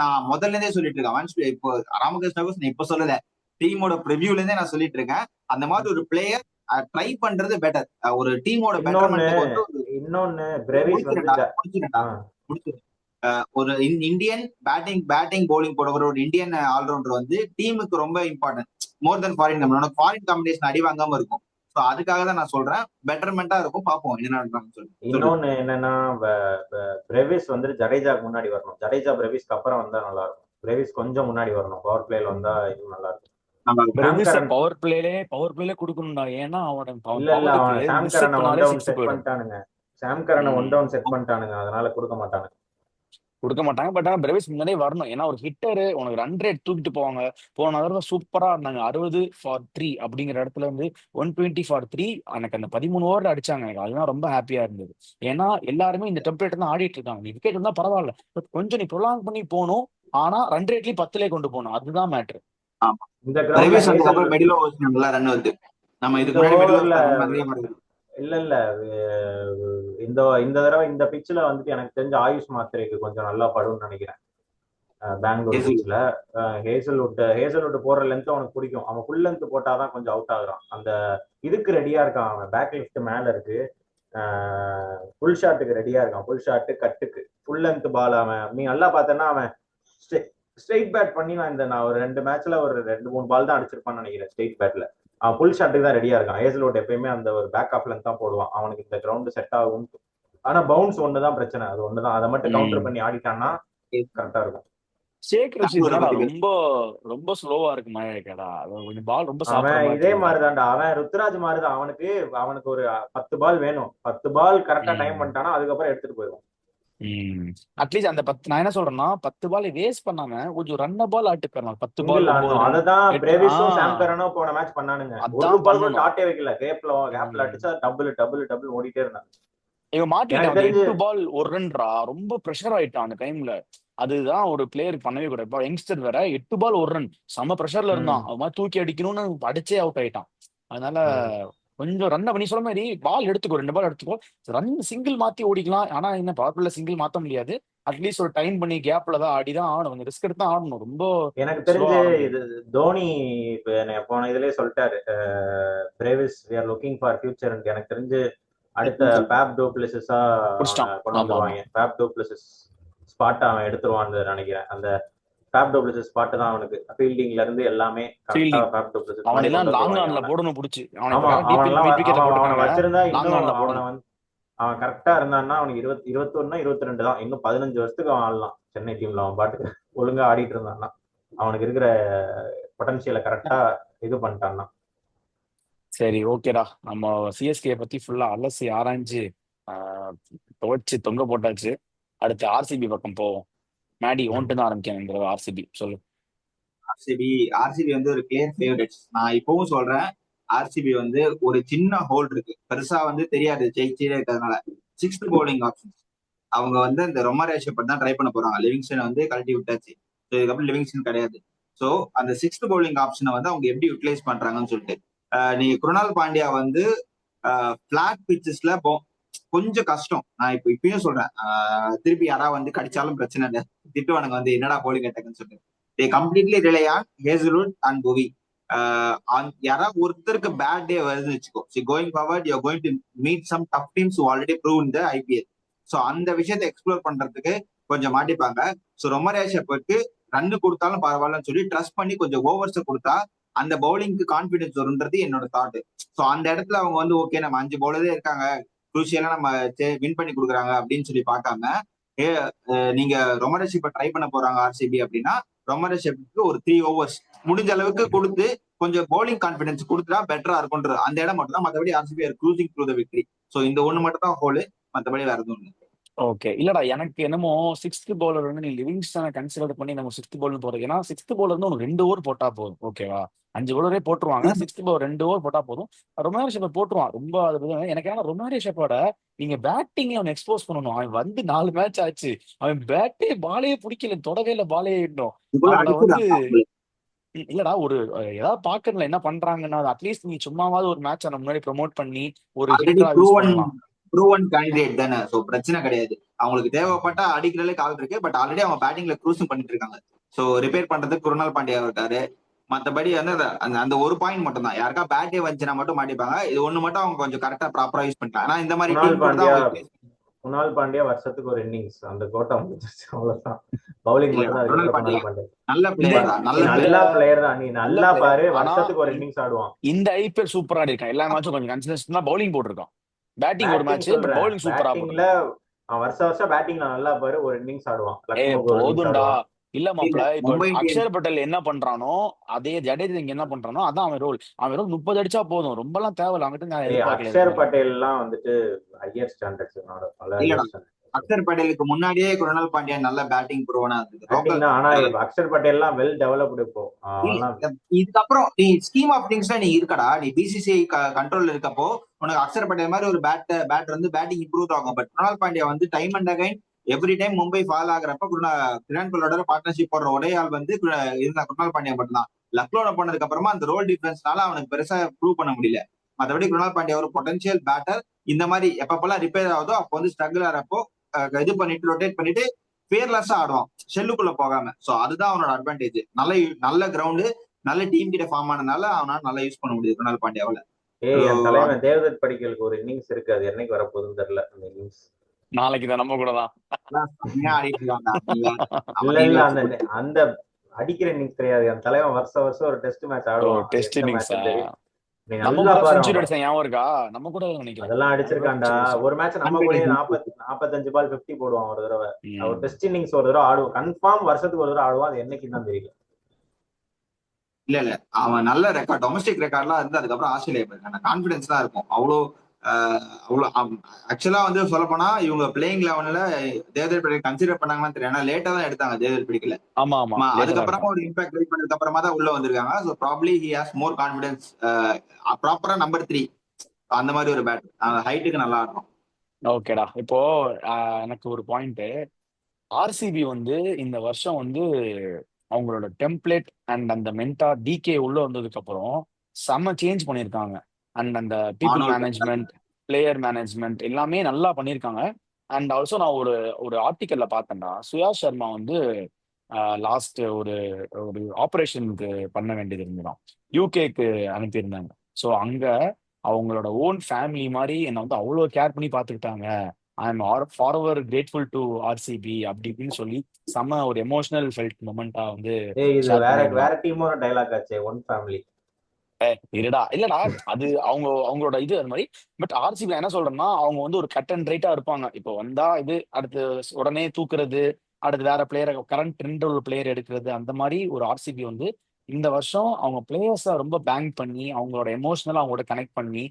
நான் முதல்ல இருந்தே சொல்லிட்டு இருக்கேன். இப்போ ராமகிருஷ்ண கோஷ் நான் இப்ப சொல்லல, டீமோட ப்ரிவியூல இருந்தே நான் சொல்லிட்டு இருக்கேன். அந்த மாதிரி ஒரு பிளேயர் ட்ரை பண்றது பெட்டர். ஒரு டீமோட ஒரு இந்தியன் பேட்டிங் பவுலிங் போடுற ஒரு இந்தியன் ஆல்ரவுண்டர் வந்து டீமுக்கு ரொம்ப இம்பார்ட்டன்ட். மோர் தென் ஃபாரின். நம்மளோட ஃபாரின் காம்பினேஷன் அடி வாங்காம இருக்கும். அதுக்காக தான் நான் சொல்றேன், பெட்டர்மெண்டா இருக்கும், பாப்போம் என்ன நடக்கும்னு சொல்லி. இன்னொன்னு என்னன்னா, பிரேவிஸ் வந்து ஜடேஜாக்கு முன்னாடி வரணும். ஜடேஜா பிரேவிஸ்க்கு அப்புறம் வந்தா நல்லா இருக்கும். பிரேவிஸ் கொஞ்சம் முன்னாடி வரணும், பவர் பிளேல வந்தா இன்னும் நல்லா இருக்கும். பவர் பிளேல கொடுக்கணும்டா, ஏன்னா அவன் சாம் கரனை ஒன் டவுன் செட் பண்ணிட்டானுங்க. சாம் கரனை ஒன் டவுன் செட் பண்ணிட்டானுங்க, அதனால கொடுக்க மாட்டாங்க. பட் ஆனா பிரேவிஸ் முன்னாடியே வரணும், ஏன்னா ஒரு ஹிட்டரு உனக்கு ரன் ரேட் தூக்கிட்டு போவாங்க. போன தடவை சூப்பரா இருந்தாங்க, 60 for 3 அப்படிங்கிற இடத்துல வந்து 120 for 3 எனக்கு அந்த 13 ஓவர்ல அடிச்சாங்க. எனக்கு அதுதான் ரொம்ப ஹாப்பியா இருந்தது. ஏன்னா எல்லாருமே இந்த டெம்ப்ளேட் தான் ஆடிட்டு இருக்காங்க. நீ விக்கெட் இருந்தா பரவாயில்ல, பட் கொஞ்சம் நீ ப்ரொலாங் பண்ணி போகணும். ஆனா ரன் ரேட்லயும் 10லே கொண்டு போகணும், அதுதான் மேட்ரு. இல்ல இந்த தடவை இந்த பிட்ச்ல வந்துட்டு எனக்கு தெரிஞ்ச ஆயுஷ் மாத்திரைக்கு கொஞ்சம் நல்லா படும்னு நினைக்கிறேன். பெங்களூர் பிட்ச்ல ஹேசல்வுட் போடுற லென்த் அவனுக்கு பிடிக்கும். அவன் ஃபுல் லென்த் போட்டாதான் கொஞ்சம் அவுட் ஆகுறான். அந்த இதுக்கு ரெடியா இருக்கான் அவன், பேக் லிஃப்ட் மேல இருக்கு, ஃபுல் ஷாட்டுக்கு ரெடியா இருக்கான். ஃபுல் ஷாட்டு கட்டுக்கு ஃபுல் லென்த் பால் அவன் நீ நல்லா பார்த்தனா அவன் ஸ்ட்ரெயிட் பேட் பண்ணி நான் ஒரு 2 மேட்ச்ல ஒரு 2-3 பால் தான் அடிச்சிருப்பான்னு நினைக்கிறேன் ஸ்ட்ரெயிட் பேட்ல. அவன் ஃபுல் ஷாட்டுக்கு தான் ரெடியா இருக்கான். ஏசலோட் எப்பயுமே அந்த ஒரு பேக் ஆஃப் லென்த் தான் போடுவான், அவனுக்கு இந்த கிரவுண்ட் செட் ஆகும். ஆனா பவுன்ஸ் ஒண்ணுதான் பிரச்சனை, அது ஒண்ணுதான். அதை மட்டும் கவுண்டர் பண்ணி ஆடிட்டான்னா கரெக்டா இருக்கும். ஷேக் ரஷீத் பெங்களூரை என்னடா பத்தி ரொம்ப ரொம்ப ஸ்லோவா இருக்கு மாதிரி இருக்கடா. அது கொஞ்சம் பால் ரொம்ப சாப்பிட்ற அவன் மாதிரி இதே தெரியல. மாதிரிதான்டா, அவன் ருத்ராஜ் மாதிரிதான். அவனுக்கு ஒரு 10 பால் வேணும், 10 பால் கரெக்டா டைம் ம் பண்ணிட்டானா அதுக்கப்புறம் எடுத்துட்டு போயிடும். அட்லீஸ்ட் அந்த 10 நான் என்ன சொல்றேன்னா 10 பால் வேஸ்ட் பண்ணாம கொஞ்சம் ரன்ன பால் ஆட்டு போயிடலாம். 10 பால் சிங்கிள் 9 ஆடணும். ரன் அததான் 8 பிரேவிஸும் சாம் கரனும் போன மேட்ச் பண்ணானுங்க. ஒரு அதான் பால் கூட பண்ணணும். டாட்டே வைக்கல, கேப்ல ம். அடிச்சா டபுள் ஓடிட்டே இருந்தாங்க. இவன் மாட்டிக்கிட்டான். எனக்கு அந்த தெரிஞ்சு 8 பால் 1 ரன்ரா ரொம்ப ப்ரெஷர் ஆயிட்டான் அந்த டைம்ல. அதுதான் ஒரு பிளேயருக்கு பண்ணவே கூடாது. இப்போ யங்ஸ்டர் வேற 8 பால் 1 ரன் செம ப்ரெஷர்ல இருந்தான். அவன் மாதிரி தூக்கி அடிக்கணும்னு அடிச்சே அவுட் ஆயிட்டான். அதனால கொஞ்சம் ரன் பண்ணி சொல்ல மாதிரி பால் எடுத்துக்கோ, 2 பால் எடுத்துக்கோ, ரன் சிங்கிள் மாத்தி ஓடிக்கலாம். ஆனா என்ன பவர் பிளேல சிங்கிள் மாத்த முடியாது. அட்லீஸ்ட் ஒரு டைம் பண்ணி கேப்ல தான் ஆடிதான் ஆடணும். கொஞ்சம் ரிஸ்க் எடுத்து தான் ஆடணும். ரொம்ப எனக்கு ஸ்லோவா தெரிஞ்சு ஆட முடியாது. இது தோனி போன இதுலயே சொல்லிட்டாரு, Brevis we are looking for future. எனக்கு தெரிஞ்சு அடுத்த பேப் டூப்ளிசிஸா பிடிச்சிட்டான். அவனை கொண்டு ஆமா ஆமா வந்துருவாங்க. பேப் டூப்ளிசிஸ் ஸ்பாட் அவன் எடுத்துருவான்னு நினைக்கிறேன். அந்த பேப் டூப்ளிசிஸ் ஸ்பாட் தான் அவனுக்கு, ஃபீல்டிங்ல இருந்து எல்லாமே கரெக்டா ஃபீல்டிங் பேப் டூப்ளிசிஸ் அவன் மாதிரி எல்லாம் கொண்டு லாங் வந்துருவாங்க ஆன்ல அவனை. போடணும் பிடிச்சி. அவனை ஆமா, இப்ப அவன்லாம் டிபிஎல் விக்கெட்டை அவனை போட்டுருக்காங்க. வச்சிருந்தா லாங் இன்னும் ஆன்ல அவனை போடணும். வந்து அவன் கரெக்டா இருந்தான்னா அவனுக்கு 21 22 தான். இன்னும் 15 வருஷத்துக்கு அவன் ஆடலாம் சென்னை டீம்ல. அவன் பாட்டுக்கு ஒழுங்கா ஆடிட்டு இருந்தான்னா, அவனுக்கு இருக்கிற பொட்டன்ஷியலை கரெக்டா இது பண்ணிட்டான்னா. சரி ஓகேடா. நம்ம சிஎஸ்கே பத்தி ஃபுல்லா அலசி ஆராய்ஞ்சு ஆஹ், துவைச்சு தொங்க போட்டாச்சு. அடுத்து ஆர்சிபி பக்கம் போவோம். மேடி ஓன்ட்டு தான் ஆரம்பிக்கணும். ஆர்சிபி சொல்லு. ஆர்சிபி ஆர்சிபி வந்து ஒரு கிளியர் ஃபேவரட்ஸ். நான் இப்பவும் சொல்றேன், ஆர்சிபி வந்து ஒரு சின்ன ஹோல் இருக்கு, பெருசா வந்து தெரியாது ஜெயிச்சே இருக்கிறதுனால. 6th பவுலிங் ஆப்ஷன் அவங்க வந்து இந்த ரொமாரேஷப்பட் தான் ட்ரை பண்ண போறாங்க. லிவிங்ஸ்டன் வந்து கழட்டி விட்டாச்சு. ஸோ இதுக்கப்புறம் லிவிங்ஸ்டன் கிடையாது. ஸோ அந்த 6th பவுலிங் ஆப்ஷனை வந்து அவங்க எப்படி யூட்டிலைஸ் பண்றாங்கன்னு சொல்லிட்டு நீங்க குருணால் பாண்டியா வந்து பிளாட் பிச்சஸ்ல கொஞ்சம் கஷ்டம். நான் இப்பயும் சொல்றேன், திருப்பி யாராவது வந்து கடிச்சாலும் பிரச்சனை இல்லை, திட்டுவானுங்க வந்து என்னடா போலிங் அட்டாக்னு சொல்லிட்டு. They completely rely on Hazlewood and Bhuvi. யாராவது ஒருத்தருக்கு பேட் டே வருதுன்னு வச்சுக்கோ, going forward you going to meet some tough teams already prove in the IPL. So அந்த விஷயத்தை எக்ஸ்ப்ளோர் பண்றதுக்கு கொஞ்சம் மாட்டிப்பாங்க. ஸோ ரொமரே ஷெப்பர்ட்க்கு ரன்னு கொடுத்தாலும் பரவாயில்லன்னு சொல்லி ட்ரஸ்ட் பண்ணி கொஞ்சம் ஓவர்ஸ் கொடுத்தா அந்த பவுலிங்க்கு கான்பிடன்ஸ் வரும்ன்றது என்னோட தாட். ஸோ அந்த இடத்துல அவங்க வந்து ஓகே நம்ம 5 பவுலரே இருக்காங்க, குரூசியலா நம்ம வின் பண்ணி கொடுக்குறாங்க அப்படின்னு சொல்லி பார்க்காம, நீங்க ரொமரேஷிப்பை ட்ரை பண்ண போறாங்க ஆர்சிபி அப்படின்னா ரொமரேஷிப்புக்கு ஒரு 3 ஓவர்ஸ் முடிஞ்ச அளவுக்கு கொடுத்து கொஞ்சம் பவுலிங் கான்பிடன்ஸ் கொடுத்தா பெட்டரா இருக்கும்ன்றது அந்த இடம் மட்டும் தான். மற்றபடி RCB are cruising through the victory. So இந்த ஒண்ணு மட்டும் தான் ஹோலு, மற்றபடி வேற எதுவும் இல்லை. ஓகே இல்லடா, எனக்கு என்னமோ 6th பவுலர் வந்து நீ லிவிங்ஸ்டனை கன்சிடர் பண்ணி நம்ம 6th பவுலர் போறது. ஏன்னா 6th பவுலர் வந்து உனக்கு 2 ஓவர் போட்டா போதும். ஓகேவா, 5 பவுலரே போட்டுருவாங்க. 6th பவுலர் 2 ஓவர் போட்டா போதும். ரொமாரியோ ஷெப்பர்ட் போட்டுருவான். ரொம்ப எனக்கு என்ன ரொமாரியோ ஷெப்பர்ட நீங்க பேட்டிங்ல அவன் எக்ஸ்போஸ் பண்ணணும். அவன் வந்து 4 மேட்ச் ஆச்சு, அவன் பாலே பிடிக்கல, தொடவே இல்லை பாலே இன்னும். அவனை வந்து இல்லடா ஒரு ஏதாவது பாக்கறதுல என்ன பண்றாங்கன்னா அட்லீஸ்ட் நீ சும்மாவது ஒரு மேட்ச் அந்த முன்னாடி ப்ரோமோட் பண்ணி ஒரு ஆல்ரெடி ஹிட்டரா யூஸ் பண்ணலாம். ப்ரூவன் கேண்டிடேட் தானே, ஸோ பிரச்சனை கிடையாது. அவங்களுக்கு தேவைப்பட்டா அடிக்கிறதுலே கால் இருக்கு. பட் ஆல்ரெடி அவங்க பேட்டிங்ல க்ரூசிங் பண்ணிட்டு இருக்காங்க. ஸோ ரிப்பேர் பண்றதுக்கு குருணால் பாண்டியா இருக்காரு. மற்றபடி வந்து அந்த ஒரு பாயிண்ட் மட்டும் தான், யாருக்கா பேட்டே வந்துச்சுன்னா மட்டும் மாட்டிப்பாங்க. இது ஒண்ணு மட்டும் அவங்க கொஞ்சம் கரெக்டா ப்ராப்பரா யூஸ் பண்ணிக்கலாம். ஆனா இந்த மாதிரி டீம் கூட தான் குணால் பாண்டியா வருஷத்துக்கு ஒரு இன்னிங்ஸ், அந்த கோட்டா முடிஞ்சிருச்சு, அவ்வளவுதான். பவுலிங் மட்டும் தான் குருணால் பாண்டியா குணால் பாண்டியா நல்ல பிளேயர் தான், நல்ல பிளேயர் தான். நீ நல்லா பாரு, வருஷத்துக்கு ஒரு இன்னிங்ஸ் ஆடுவான். இந்த ஐபிஎல் சூப்பரா இருக்கான். எல்லா மேட்சும் கொஞ்சம் கன்சிஸ்டன்டா பவுலிங் போட்டிருக்கான். பேட்டிங் ஒரு மேட்ச், பட் பவுலிங் சூப்பரா போட்டிருக்கான். வருஷம் பேட்டிங்ல நல்லா பாரு, ஒரு இன்னிங்ஸ் ஆடுவான். போதும்டா. இல்ல மாப்பிள, இப்ப மும்பை அக்ஷர் பட்டேல் என்ன பண்றானோ அதே ஜடேஜா இங்க என்ன பண்றானோ அதான் அவன் ரோல். அவன் 30 அடிச்சா போதும், ரொம்ப எல்லாம் தேவையில்ல அவங்ககிட்ட. நான் எதிர்பார்க்கல. அக்ஷர் பட்டேல் எல்லாம் வந்துட்டு ஹையர் ஸ்டாண்டர்ட்ஸ். அக்ஷர் பட்டேலுக்கு முன்னாடியே குருணால் பாண்டியா நல்ல பேட்டிங் ப்ரோவனா இருந்தது. ஆனா அக்ஷர் பட்டேல் எல்லாம் வெல் டெவலப்டு. இப்போ இதுக்கப்புறம் நீ ஸ்கீம் ஆஃப் திங்ஸ்ல நீ இருக்கடா, நீ பிசிசிஐ கண்ட்ரோல் இருக்கப்போ உனக்கு அக்ஷர் பட்டேல் மாதிரி ஒரு பேட்டர் வந்து பேட்டிங் இம்ப்ரூவ் ஆகும். பட் குருணால் பாண்டியா வந்து time and again every time Mumbai fall ஆகுறப்ப கிரண் போலோட பார்ட்னர்ஷிப் போடுற ஒரே ஆள் வந்து இருந்தா குருணால் பாண்டியா மட்டும்தான். லக்னோல போனதுக்கு அப்புறமா அந்த ரோல் டிஃபரன்ஸ்னால அவனுக்கு பெருசா ப்ரூவ் பண்ண முடியல. மற்றபடி குருணால் பாண்டியா ஒரு பொட்டன்ஷியல் பேட்டர். இந்த மாதிரி எப்பப்பெல்லாம் ரிப்பேர் ஆகுதோ அப்போ வந்து ஸ்ட்ரகிள் ஆகிறப்போ இது பண்ணிட்டு ரொட்டேட் பண்ணிட்டு பேர்லெஸ்ஸா ஆடுவான், ஷெல்லுக்குள்ள போகாம. சோ அதுதான் அவனோட அட்வான்டேஜ். நல்ல கிரவுண்டு, நல்ல டீம் கிட்ட ஃபார்ம் ஆனதுனால அவனால நல்லா யூஸ் பண்ண முடியுது குருணால் பாண்டியாவில. என் தலைவன் தேவதத் படிக்கலுக்கு ஒரு இன்னிங்ஸ் இருக்கு, அது என்னைக்கு வரப்போகுதுன்னு தெரியல. அந்த இன்னிங்ஸ் நாளைக்கு தான் நம்ம கூட தான். செம்மையா ஆடிட்டு இருக்காங்க. நீங்க நம்ம இல்ல டிவி இல்ல வச்சு அந்த கொடுத்து அந்த அடிக்கிற இன்னிங்ஸ் கிடையாது. என் தலைவன் வருஷம் ஒரு டெஸ்ட் மேட்ச் ஓ ஆடுவான். அது டெஸ்ட் எந்த இன்னிங்ஸா? மேட்ச் தெரியும். நீ நம்ம நல்லா கூட பாரு செஞ்சுரி அவன். அடிச்சா ஞாபகம் இருக்கா? நம்ம கூட நினைக்கிறேன் அதெல்லாம் நம்ம கூட அடிச்சிருக்கான்டா. செஞ்சுரி அடிச்சோம். ஒரு மேட்ச் நம்ம கூட கான்பிடன்ஸ். 45 பால் 50 போடுவான் ஒரு தடவை. அவர் ம். டெஸ்ட் இன்னிங்ஸ் ஒரு தடவை ஆடுவான். கன்ஃபார்ம் வருஷத்துக்கு ஒரு தடவை ஆடுவான். அது என்னைக்கு தான் தெரியல. இல்ல அவன் நல்ல ரெக்கார்ட், டொமஸ்டிக் ரெக்கார்ட்லாம் இருந்து அதுக்கப்புறம் ஆஸ்திரேலியா போயிருக்காங்க. கான்பிடன்ஸ் தான் இருக்கும். அவ்வளோ ஆக்சுவலா வந்து சொல்ல போனா இவங்க பிளேயிங் லெவன்ல தேவதர் படிக்கல் கன்சிடர் பண்ணாங்கன்னு தெரியும். ஏன்னா லேட்டா தான் எடுத்தாங்க தேவதர் படிக்கல. ஆமா ஆமா லேட்டா தான் அதுக்கப்புறமா எடுத்தாங்க. ஒரு இம்பாக்ட் கிரியேட் பண்ணதுக்கு அப்புறமா தான் உள்ள வந்திருக்காங்க. So probably he has more confidence. ப்ராப்பரா நம்பர் 3 அந்த மாதிரி ஒரு பேட். ஹைட்டுக்கு நல்லா ஆடுறோம். ஓகேடா. இப்போ எனக்கு ஒரு பாயிண்ட். ஆர்சிபி வந்து இந்த வருஷம் வந்து அவங்களோட டெம்ப்ளேட் அண்ட் அந்த மென்டா டிகே உள்ள வந்ததுக்கு அப்புறம் செம்ம சேஞ்ச் பண்ணியிருக்காங்க. அண்ட் அந்த people Arnold management, player management எல்லாமே நல்லா பண்ணியிருக்காங்க. அண்ட் ஆல்சோ நான் ஒரு ஒரு ஆர்டிக்கல்ல பார்த்தேன்டா, சுயாஷ் சர்மா வந்து லாஸ்ட் ஒரு ஒரு ஆபரேஷனுக்கு பண்ண வேண்டியது இருந்துதான், யூகேக்கு அனுப்பியிருந்தாங்க. ஸோ அங்க அவங்களோட ஓன் ஃபேமிலி மாதிரி என்னை வந்து அவ்வளோ கேர் பண்ணி பார்த்துக்கிட்டாங்க. I am forever grateful to RCB அப்படி இப்படின்னு சொல்லி செம்ம ஒரு எமோஷனல் ஃபெல்ட் மொமெண்டா வந்து இது ஷேர் வேற பண்ணியிருந்தான். வேற டீமோட டைலாக் ஆச்சு. One family. இருடா இல்லடா, அது அவங்களோட இது அது மாதிரி. பட் ஆர்சிபி என்ன சொல்றேன்னா, அவங்க வந்து ஒரு கட் அண்ட் ரைட்டா இருப்பாங்க. இப்போ வந்தா இது அடுத்து உடனே தூக்குறது, அடுத்து வேற பிளேயரை கரண்ட் ட்ரெண்ட் உள்ள பிளேயர் எடுக்கிறது, அந்த மாதிரி ஒரு ஆர்சிபி வந்து இந்த வருஷம் அவங்க பிளேயர்ஸை ரொம்ப பேங்க் பண்ணி அவங்களோட எமோஷனலா அவங்களோட கனெக்ட் பண்ணி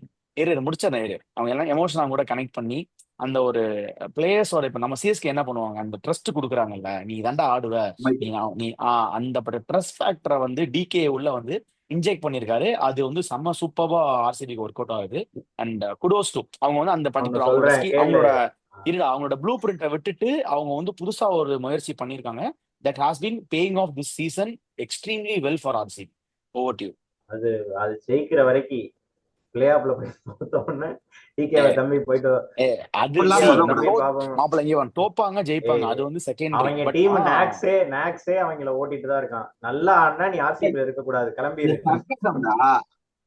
முடிச்சிடறேன் அவங்க எல்லாம் எமோஷனல் அவங்க கூட கனெக்ட் பண்ணி அந்த ஒரு பிளேயர்ஸோட இப்ப நம்ம சிஎஸ்கே என்ன பண்ணுவாங்க, அந்த ட்ரஸ்ட் கொடுக்குறாங்கல்ல, நீ தாண்டா ஆடுவ, நீ அந்த ட்ரஸ்ட் ஃபேக்டரை வந்து டிகே உள்ள வந்து இன்ஜெக்ட் பண்ணிருக்காரு. அது வந்து செம்ம சூப்பரா ஆர்சிபிக்கு ஒர்க் அவுட் ஆகுது. அண்ட் குடோஸ் டு அவங்க வந்து அந்த ஒன்னு பர்டிகுலர் சொல்றேன் கேளு. அவங்களோட ப்ளூ பிரிண்ட்டை விட்டுட்டு அவங்க வந்து புதுசா ஒரு முயற்சி பண்ணிருக்காங்க. That has been paying off this season extremely well for RCB. Over to you. அது அது ஜெயிக்கிற வரைக்கும் பிளே ஆஃப்ல போய் பார்த்த உடனே டிகேவை தம்பி போயிட்டு அது அப்படிலாம் சொல்லக்கூடாது. மாப்பிள்ள இங்க தோப்பாங்க ஜெயிப்பாங்க, அது வந்து செகண்டரி. அவங்க பட் டீம் நாக்ஸே அவங்கள ஓட்டிட்டு தான் இருக்கான். நல்லா ஆடினா நீ ஆர்சிபில இருக்க கூடாது, கிளம்பிடு.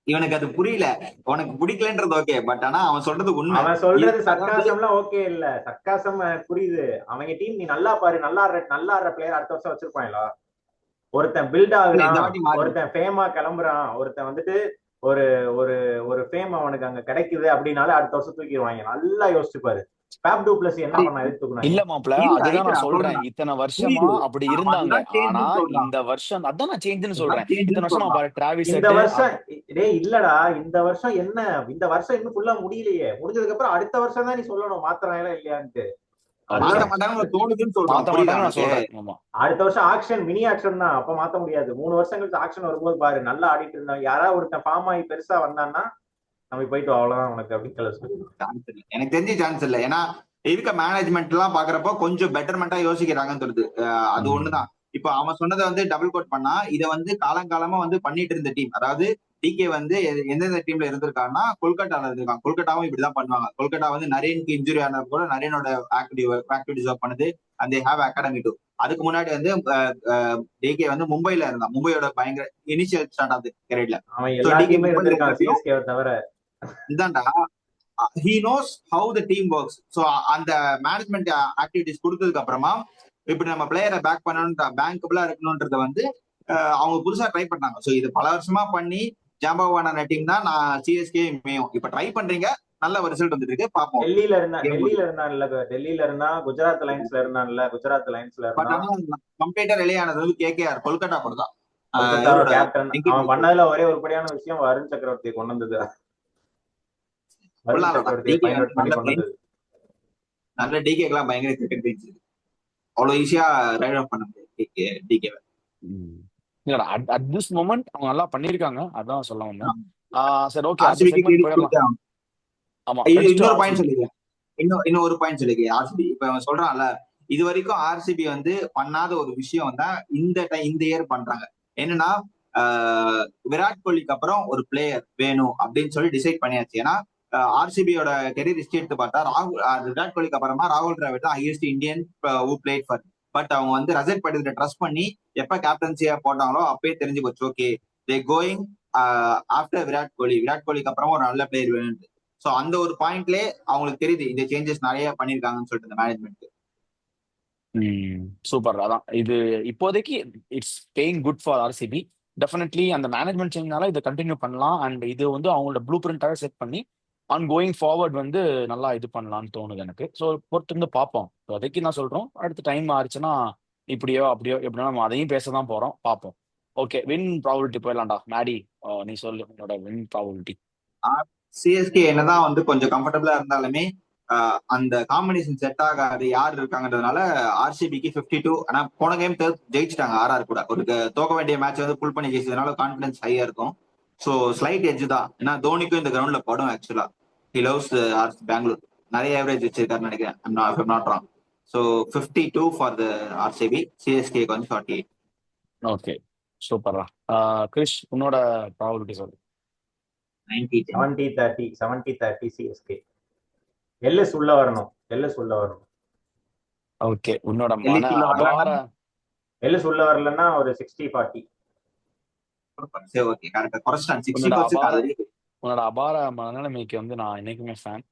இவனுக்கு அது புரியல. உனக்கு பிடிக்கலன்றது ஓகே, பட் ஆனா அவன் சொல்றது உண்மை. அவன் சொல்றது சர்க்காசம்லாம் ஓகே இல்ல, சர்க்காசம் புரியுது. அவங்க டீம் நீ நல்லா பாரு, நல்லா ஆடுற பிளேயர் அடுத்த வருஷம் வச்சிருப்பாங்களா? ஒருத்தன் பில்ட் ஆகுறான், ஒருத்தன் ஃபேமா கிளம்புறான், ஒருத்தன் வந்துட்டு ஒரு ஒரு ஒரு ஃபேம் அவனுக்கு அங்க கிடைக்குது அப்படின்னால அடுத்த வருஷம் தூக்கிடுவாங்க. நல்லா யோசிச்சு பாரு. ஃபேப் டூ பிளஸ் என்ன பண்ண எதிர்த்துக்கணும்? இல்ல மாப்பிள்ள, அதுதான் நான் சொல்றேன். இத்தனை வருஷமா அப்படி இருந்தாங்க. ஆனா இந்த வருஷம் அதான் நான் சேஞ்சுன்னு சொல்றேன். இத்தனை வருஷமா பாரு டிராவிஸ் இந்த வருஷம் இல்லடா, இந்த வருஷம் என்ன, இந்த வருஷம் இன்னும் ஃபுல்லா முடியலையே. முடிஞ்சதுக்கு அப்புறம் அடுத்த வருஷம் தான் நீ சொல்லணும் மாத்திராங்களா இல்லையான்ட்டு. மாத்த மாட்டாங்கன்னு தோணுதுன்னு சொல்றேன். அடுத்த வருஷம் ஆக்ஷன் மினி ஆக்ஷன் தான், அப்ப மாத்த முடியாது. 3 வருஷம் கழிச்சு ஆக்ஷன் வரும்போது பாரு, நல்லா ஆடிட்டு இருந்தாங்க. யாராவது ஒருத்தன் ஃபார்ம் ஆகி பெருசா வந்தான்னா நம்ம போயிட்டு அவ்வளவுதான் உனக்கு அப்படின்னு எனக்கு தெரிஞ்ச சான்ஸ் இல்ல. ஏன்னா இருக்க மேனேஜ்மெண்ட் எல்லாம் பாக்குறப்போ கொஞ்சம் பெட்டர்மெண்டா யோசிக்கிறாங்கன்னு தோணுது. அது ஒண்ணுதான். இப்ப அவன் சொன்னதை வந்து டபுள் கோட் பண்ணா, இதை வந்து காலங்காலமா வந்து பண்ணிட்டு இருந்த டீம், அதாவது டிகே வந்து எந்தெந்த டீம்ல இருந்திருக்காங்கன்னா கொல்கட்டால இருந்திருக்காங்க. கொல்கட்டாவும் இப்படிதான் பண்ணுவாங்க. கொல்கட்டா வந்து நரேனுக்கு இன்ஜுரி ஆனது கூட நரேனோட ஆக்டிவிட்டிஸ் பண்ணது அந்த ஹேவ் அகாடமி டூ. அதுக்கு முன்னாடி வந்து டிகே வந்து மும்பைல இருந்தான். மும்பையோட பயங்கர இனிஷியல் ஸ்டார்ட் ஆகுது கரெக்ட்ல. தவிர இதான்டா he knows how the team works. So அந்த மேனேஜ்மெண்ட் ஆக்டிவிட்டிஸ் கொடுத்ததுக்கு அப்புறமா இப்படி நம்ம பிளேயரை பேக் பண்ணணும், பேங்கபிளா இருக்கணும்ன்றத வந்து அவங்க புதுசா ட்ரை பண்ணாங்க. சோ இது பல வருஷமா பண்ணி ஜாம்பவான டீம் தான் நான் சிஎஸ்கே மேயும் இப்ப ட்ரை பண்றீங்க. நல்ல ஒரு ரிசல்ட் வந்துருக்கு, பாப்போம். டெல்லியில இருந்தா குஜராத் லைன்ஸ்ல இருந்தான்ல, குஜராத் லைன்ஸ்ல பட் ஆனா கம்ப்ளீட்டா ரிலேயானது வந்து கேகேஆர் கொல்கட்டா கூட தான். கேப்டன் அவன் பண்ணதுல ஒரே உருப்படியான விஷயம் வருண் சக்கரவர்த்தி கொண்டு வந்தது. நல்ல டிகேக்கெல்லாம் பயங்கர கிரிக்கெட் பேச்சு, அவ்வளவு ஈஸியா ரைட் ஆஃப் பண்ண முடியாது டிகே. இல்லடா அட் திஸ் மொமெண்ட் அவங்க நல்லா பண்ணிருக்காங்க, அதான் சொல்ல வந்தேன். சரி ஓகே. ஆமா இன்னொரு பாயிண்ட் சொல்லிருக்கேன். இன்னொரு பாயிண்ட் சொல்லிருக்கேன். ஆர்சிபி இப்ப அவன் சொல்றான்ல, இது வரைக்கும் ஆர்சிபி வந்து பண்ணாத ஒரு விஷயம் தான் இந்த இயர் பண்றாங்க. என்னன்னா விராட் கோலிக்கு அப்புறம் ஒரு பிளேயர் வேணும் அப்படின்னு சொல்லி டிசைட் பண்ணியாச்சு. ஏன்னா ஆர்சிபியோட கெரியர் ஹிஸ்டரி எடுத்து பார்த்தா விராட் கோலிக்கு அப்புறமா ராகுல் டிராவிட் தான் highest Indian who plate for. But அவங்க வந்து ரஜத் பட்டியல ட்ரஸ்ட் பண்ணி எப்ப கேப்டன்சியா போட்டாங்களோ அப்பயே தெரிஞ்சு போச்சு, okay they going after Virat Kohli. Virat கோலிக்கு அப்புறமா ஒரு நல்ல பிளேயர் வேணும். ஸோ அந்த ஒரு பாயிண்ட்லேயே அவங்களுக்கு தெரியுது இந்த சேஞ்சஸ் நிறைய பண்ணிருக்காங்கன்னு சொல்லிட்டு இந்த மேனேஜ்மெண்ட். சூப்பர். அதான் இது இப்போதைக்கு it's paying good for RCB. Definitely அந்த மேனேஜ்மெண்ட் சேஞ்ச்னால இதை கண்டினியூ பண்ணலாம். அண்ட் இது வந்து அவங்களோட ப்ளூ பிரிண்டாக செட் பண்ணி ஆன் கோயிங் ஃபார்வர்ட் வந்து நல்லா இது பண்ணலாம்னு தோணுது எனக்கு. ஸோ பொறுத்து இருந்து பார்ப்போம். இப்போதைக்கு நான் சொல்றோம், அடுத்த டைம் ஆச்சுன்னா இப்படியோ அப்படியோ எப்படின்னா நம்ம அதையும் பேச தான் போறோம். பார்ப்போம். ஓகே, வின் ப்ராபபிலிட்டி போயிடலாம்டா. மேடி, நீ சொல்லு உன்னோட வின் ப்ராபபிலிட்டி. சிஎஸ்கே என்னதான் வந்து கொஞ்சம் கம்ஃபர்டபுளா இருந்தாலுமே அந்த காம்பினேஷன் செட் ஆகாது யார் இருக்காங்கன்றதுனால ஆர்சிபிக்கு 52. ஆனா போன கேம் ஜெயிச்சிட்டாங்க ஆர்ஆர் கூட. ஒரு தோக்க வேண்டிய மேட்ச் வந்து புல் பண்ணி ஜெயிச்சதுனால கான்பிடன்ஸ் ஹையா இருக்கும். ஸோ ஸ்லைட் எட்ஜ் தான். ஏன்னா தோனிக்கும் இந்த கிரவுண்ட்ல படும் ஆக்சுவலா. He loves Bangalore. நிறைய ஆவரேஜ் வச்சிருக்காருன்னு நினைக்கிறேன். Not wrong. So 52 for the RCB. சிஎஸ்கேக்கு வந்து 48. ஓகே, சூப்பர்ரா. கிரிஷ், உன்னோட ப்ராபபிலிட்டி சொல்லு. 70-30 70-30 சிஎஸ்கே. எல்எஸ் உள்ள வரணும். ஓகே, உன்னோட மன அபார எல்எஸ் உள்ள வரலன்னா ஒரு 60-40. ஓகே, கரெக்டா குறைச்சிட்டான். உன்னோட அபார மனநிலைமைக்கு வந்து நான் என்னைக்குமே ஃபேன்.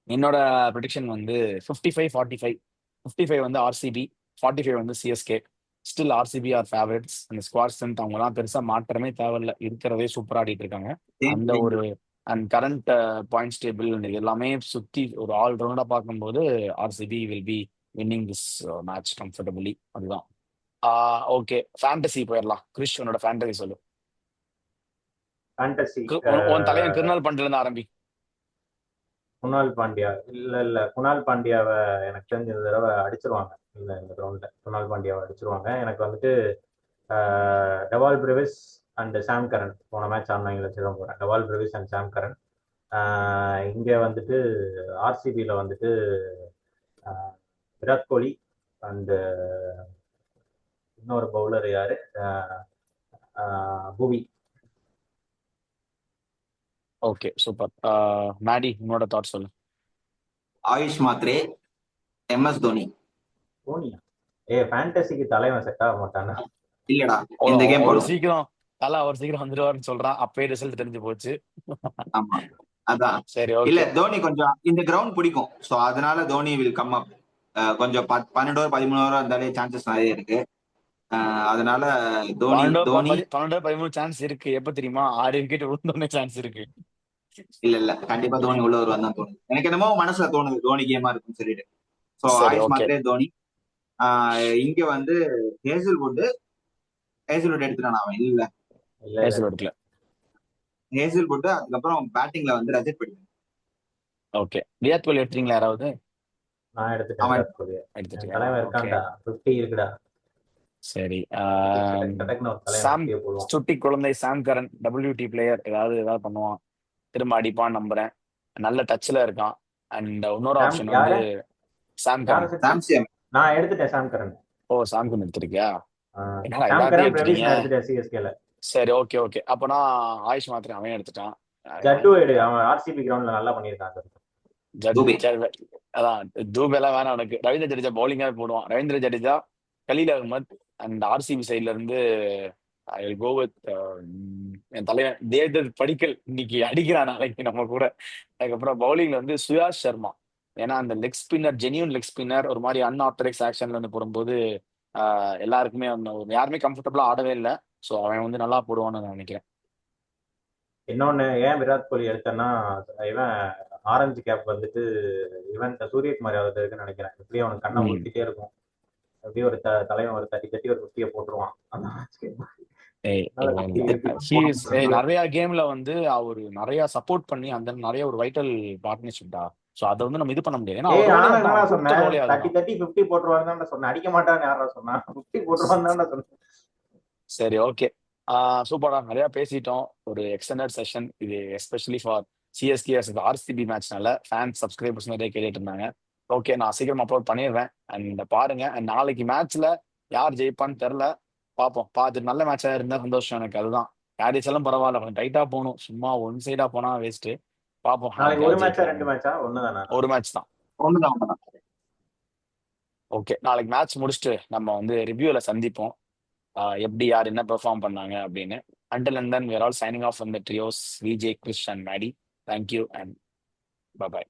என்னோட ப்ரெடிக்ஷன் வந்து 55-45. 55 வந்து ஆர்சிபி, 45 வந்து CSK. Still RCB are favourites. அந்த ஸ்குவாட் ஸ்ட்ரென்த் அவங்கலாம் பெருசா மாற்றமே தேவையில்ல, இருக்கிறதே சூப்பரா ஆடிட்டு இருக்காங்க. அந்த ஒரு அண்ட் கரண்ட் பாயிண்ட்ஸ் டேபிள் எல்லாமே சுத்தி ஒரு ஆல் ரவுண்டா பார்க்கும்போது RCB will be winning this match comfortably. அதுதான். ஓகே, ஃபேண்டசி போயிடலாம். கிரிஷ், உன்னோட ஃபேண்டசி சொல்லு. ஃபேண்டசி உன் தலைவன் கிருணால் பண்ட்ல இருந்து ஆரம்பி. குணால் பாண்டியா இல்ல குணால் பாண்டியாவை எனக்கு தெரிஞ்ச இந்த தடவை அடிச்சிருவாங்க. இந்த கிரவுண்ட்ல குணால் பாண்டியாவை அடிச்சிருவாங்க. எனக்கு வந்துட்டு Dewald Brevis and Sam Curran போன மேட்ச் ஆனாங்கள வச்சுதான் போறேன். Dewald Brevis and Sam Curran. இங்க வந்துட்டு ஆர்சிபியில வந்துட்டு விராட் கோலி அண்ட் இன்னொரு பவுலர் யாரு, புவி. Okay, super. மேடி, உன்னோட தாட் சொல்லு. ஆயுஷ் மாத்ரே, எம்எஸ் தோனி. தோனியா? ஃபேண்டசிக்கு தலைவன் செட் ஆக மாட்டானா? இல்லடா, இந்த கேம் ஒரு சீக்கிரம் வந்துருவாருன்னு சொல்றான். அப்பயே ரிசல்ட் தெரிஞ்சு போச்சு. ஆமா, அதான். சரி, இல்ல ஓகே. தோனி கொஞ்சம் இந்த கிரவுண்ட் பிடிக்கும். சோ அதனால தோனி வில் கம் அப். கொஞ்சம் 12 ஓவர் 13 ஓவர் இருந்தாலே சான்சஸ் நிறைய இருக்கு. அதனால தோனி 12-13 சான்ஸ் இருக்கு. எப்ப தெரியுமா? 6 விக்கெட் விழுந்தோடனே சான்ஸ் இருக்கு. இல்ல கண்டிப்பா தோனி உள்ள வருவான் தான் தோணுது. எனக்கு என்னமோ மனசுல தோணுது தோனி கேமா இருக்குன்னு சொல்லிட்டு. சோ சரி, ஆயுஷ் ஓகே. மாத்ரே தோனி. இங்க வந்து ஹேசில்வுட் எடுத்துட்டான் அவன். இல்ல எடுக்கல. ஹேசில்வுட். அதுக்கப்புறம் பேட்டிங்ல வந்து ரஜத் பட்டிதார். ஓகே, விராட் கோலி எடுத்தீங்களா யாராவது? நான் எடுத்துட்டேன். அவன் விராட் கோலி எடுத்துட்டீங்க. தலைவன் இருக்கான்டா. 50 இருக்குடா. சரி. டக்குன்னு ஒரு தலைவன் சாம் 50 போடுவான். சுட்டி குழந்தை சாம் கரன் WT பிளேயர். ஏதாவது பண்ணுவான், திரும்ப அடிப்பான்னு நம்புறேன். நல்ல டச்ல இருக்கான். அண்ட் இன்னொரு ஆப்ஷன் வந்து சாம் கரன். நான் எடுத்துட்டேன் சாம் கரன். ஓ, சாம் கரன் எடுத்திருக்கியா? சாம் கரன் பிரவிஷ் நான் எடுத்துட்டேன் சிஎஸ்கேல. சரி, ஓகே. அப்பனா ஆயுஷ் மாத்திரம் அவன் எடுத்துட்டான். ஜட்டு எடு. அவன் ஆர்சிபி கிரவுண்ட்ல நல்லா பண்ணியிருக்கான். அதான் தூபே எல்லாம் வேணாம் எனக்கு. ரவீந்திர ஜடேஜா பவுலிங்காவே போடுவான். ரவீந்திர ஜடேஜா, கலீல் அகமத் அண்ட் ஆர்சிபி சைட்ல இருந்து ஐ வில் கோ வித் என் தலைவன் தேவ்தத் படிக்கல். இன்னைக்கு அடிக்கிறான் நாளைக்கு நம்ம கூட. அதுக்கப்புறம் பவுலிங்ல வந்து சுயாஷ் சர்மா. ஏன்னா அந்த leg spinner, genuine leg spinner, ஒரு மாதிரி அன்ஆர்த்தடாக்ஸ் ஆக்ஷன்ல இருந்து போடும்போது எல்லாருக்குமே யாருமே கம்ஃபர்டபுளா ஆடவே இல்லை. ஸோ அவன் வந்து நல்லா போடுவான்னு நான் நினைக்கிறேன். இன்னொன்னு ஏன் விராட் கோலி எடுத்தேன்னா, இவன் ஆரஞ்சு கேப் வந்துட்டு இவன் சூரியகுமார் யாதவ் இருக்குன்னு நினைக்கிறேன். எப்படியும் அவனுக்கு கண்ணை ஊத்திட்டே இருக்கும். அப்படியே ஒரு தலைவன் ஒரு தட்டி ஒரு 50 போட்டுருவான். நிறைய கேம்ல வந்து அவரு நிறைய சப்போர்ட் பண்ணி அந்த நிறைய ஒரு வைட்டல் பார்ட்னர்ஷிப் தான். சோ அதை வந்து நம்ம இது பண்ண முடியாது. தட்டி 50 போட்டுருவாங்க சொன்னேன். அடிக்க மாட்டான்னு யாரா சொன்னா? 50 போட்டுருவாங்க சொன்னேன். சரி, ஓகே. சூப்பரா நிறைய பேசிட்டோம். ஒரு எக்ஸ்டெண்டட் செஷன் இது, எஸ்பெஷலி ஃபார் சிஎஸ்கே ஆர்சிபி மேட்ச்னால ஃபேன்ஸ் சப்ஸ்கிரைபர்ஸ் நிறைய கேட்டுட்டு இருந்தாங்க. ஓகே, நான் சீக்கிரம் அப்லோட் பண்ணிடுவேன். அண்ட் பாருங்க. அண்ட் நாளைக்கு மேட்ச்ல யார் ஜெயிப்பான்னு தெரியல, பார்ப்போம். பார்த்துட்டு நல்ல மேட்சா இருந்தா சந்தோஷம் எனக்கு. அதுதான். யாரிச்சாலும் பரவாயில்ல, கொஞ்சம் டைட்டா போகணும். சும்மா ஒன் சைடா போனா வேஸ்ட். பார்ப்போம். ஒரு மேட்சா 2 மேட்சா? ஒரு மேட்ச் தான். ஓகே, நாளைக்கு மேட்ச் முடிச்சுட்டு நம்ம வந்து ரிவ்யூல சந்திப்போம். எப்படி யார் என்ன பெர்ஃபார்ம் பண்ணாங்க அப்படின்னு. Until and then, we are all signing off from the trios, VJ, Krish and Maddie. Thank you and bye-bye.